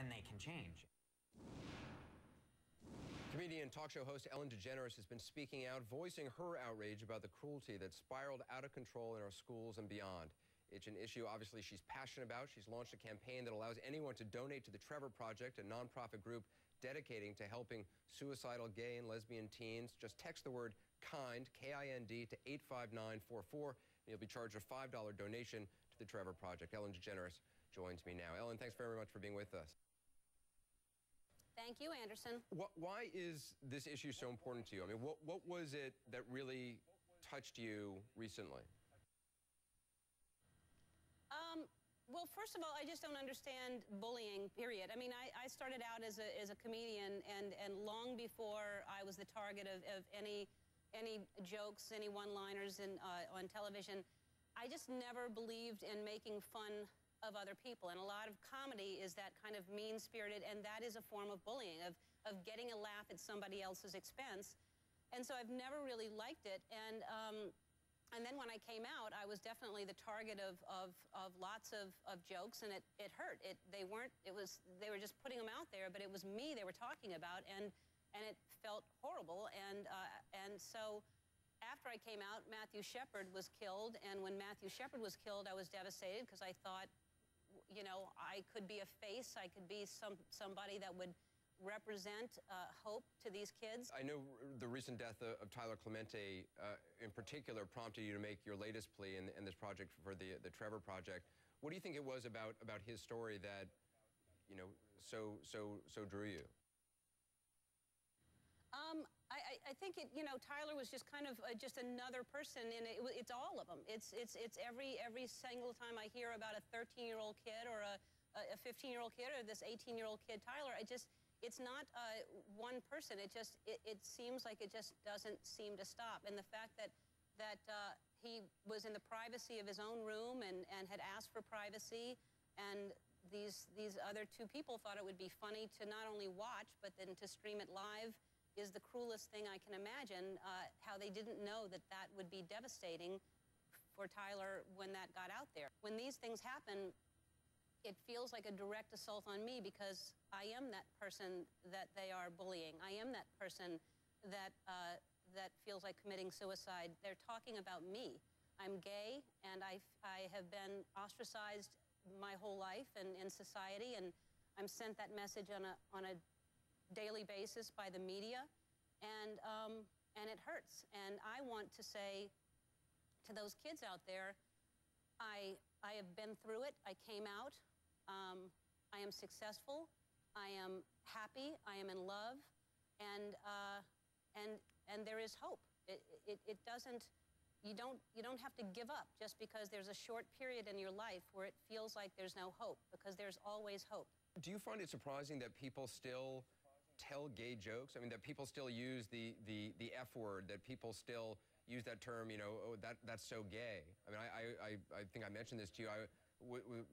then they can change. Comedian talk show host Ellen DeGeneres has been speaking out, voicing her outrage about the cruelty that spiraled out of control in our schools and beyond. It's an issue, obviously, she's passionate about. She's launched a campaign that allows anyone to donate to the Trevor Project, a nonprofit group dedicating to helping suicidal gay and lesbian teens. Just text the word KIND, K-I-N-D, to 85944, and you'll be charged a $5 donation to the Trevor Project. Ellen DeGeneres joins me now. Ellen, thanks very much for being with us. Thank you, Anderson. Why is this issue so important to you? I mean, what was it that really touched you recently? Well, first of all, I just don't understand bullying, period. I mean, I started out as a comedian, and long before I was the target of any jokes, any one-liners on television, I just never believed in making fun of other people. And a lot of comedy is that kind of mean-spirited, and that is a form of bullying, of getting a laugh at somebody else's expense. And so I've never really liked it. And then when I came out, I was definitely the target of lots of jokes, and it hurt. They were just putting them out there, but it was me they were talking about, and it felt horrible. And so after I came out, Matthew Shepard was killed, and when Matthew Shepard was killed, I was devastated because I thought, you know, I could be a face, I could be somebody that would represent hope to these kids. I know the recent death of Tyler Clemente in particular prompted you to make your latest plea in this project for the Trevor Project. What do you think it was about his story that, you know, so drew you? I think you know, Tyler was just kind of just another person, and it's all of them. It's every single time I hear about a 13-year-old kid or a 15-year-old kid or this 18-year-old kid, Tyler, it's not one person. It seems like it just doesn't seem to stop. And the fact that he was in the privacy of his own room and had asked for privacy, and these other two people thought it would be funny to not only watch, but then to stream it live, is the cruelest thing I can imagine. How they didn't know that would be devastating for Tyler when that got out there. When these things happen, it feels like a direct assault on me because I am that person that they are bullying. I am that person that feels like committing suicide. They're talking about me. I'm gay, and I have been ostracized my whole life and in society, and I'm sent that message on a daily basis by the media, and it hurts. And I want to say to those kids out there, I have been through it. I came out. I am successful. I am happy. I am in love, and there is hope. It doesn't. You don't have to give up just because there's a short period in your life where it feels like there's no hope, because there's always hope. Do you find it surprising that people still tell gay jokes? I mean, that people still use the F word, that people still use that term, you know, oh, that's so gay. I mean, I think I mentioned this to you. I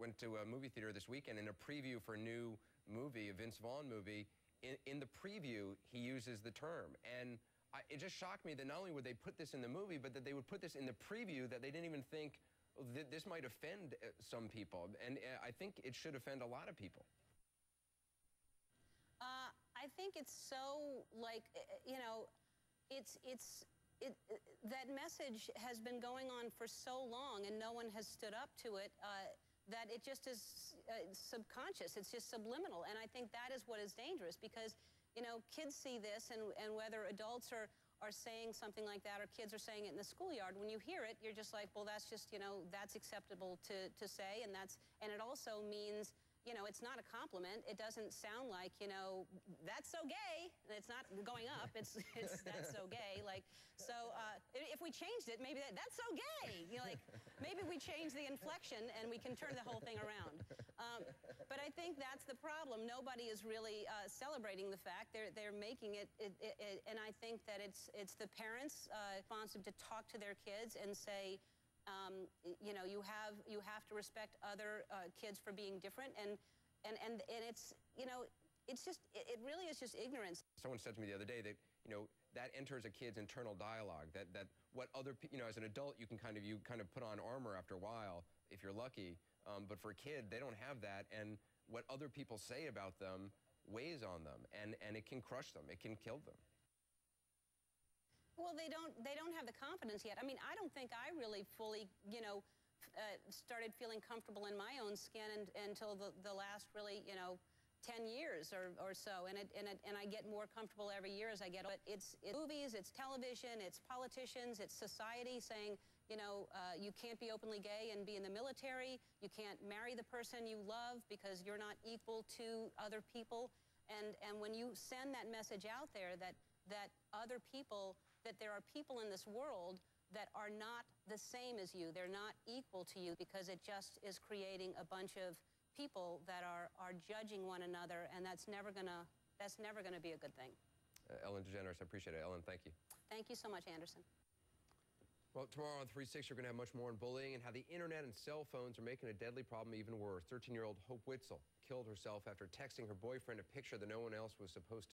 went to a movie theater this weekend, in a preview for a new movie, a Vince Vaughn movie. In the preview, he uses the term. And it just shocked me that not only would they put this in the movie, but that they would put this in the preview, that they didn't even think that this might offend some people. And I think it should offend a lot of people. I think it's so, like, you know, that message has been going on for so long, and no one has stood up to it, that it just is subconscious. It's just subliminal. And I think that is what is dangerous, because, you know, kids see this, and whether adults are saying something like that or kids are saying it in the schoolyard, when you hear it, you're just like, well, that's just, you know, that's acceptable to say, and it also means, you know, it's not a compliment. It doesn't sound like, you know, that's so gay. It's not going up. It's that's so gay. Like, so if we changed it, maybe that's so gay. You know, like, maybe we change the inflection and we can turn the whole thing around. But I think that's the problem. Nobody is really celebrating the fact. They're making it, and I think that it's the parents' responsibility to talk to their kids and say, you know, you have to respect other kids for being different, and it's, you know, it's just, it really is just ignorance. Someone said to me the other day that, you know, that enters a kid's internal dialogue, that what other, you know, as an adult you kind of put on armor after a while if you're lucky, but for a kid they don't have that, and what other people say about them weighs on them, and it can crush them. It can kill them. Well, they don't have the confidence yet. I mean, I don't think I really fully, started feeling comfortable in my own skin until the last really, 10 years or so, and I get more comfortable every year as I get. But it's movies, it's television, it's politicians, it's society saying, you can't be openly gay and be in the military. You can't marry the person you love because you're not equal to other people. And when you send that message out there that there are people in this world that are not the same as you, they're not equal to you, because it just is creating a bunch of people that are judging one another, and that's never gonna be a good thing. Ellen DeGeneres, I appreciate it. Ellen, thank you. Thank you so much, Anderson. Well, tomorrow on 360, we're going to have much more on bullying and how the internet and cell phones are making a deadly problem even worse. 13-year-old Hope Witzel killed herself after texting her boyfriend a picture that no one else was supposed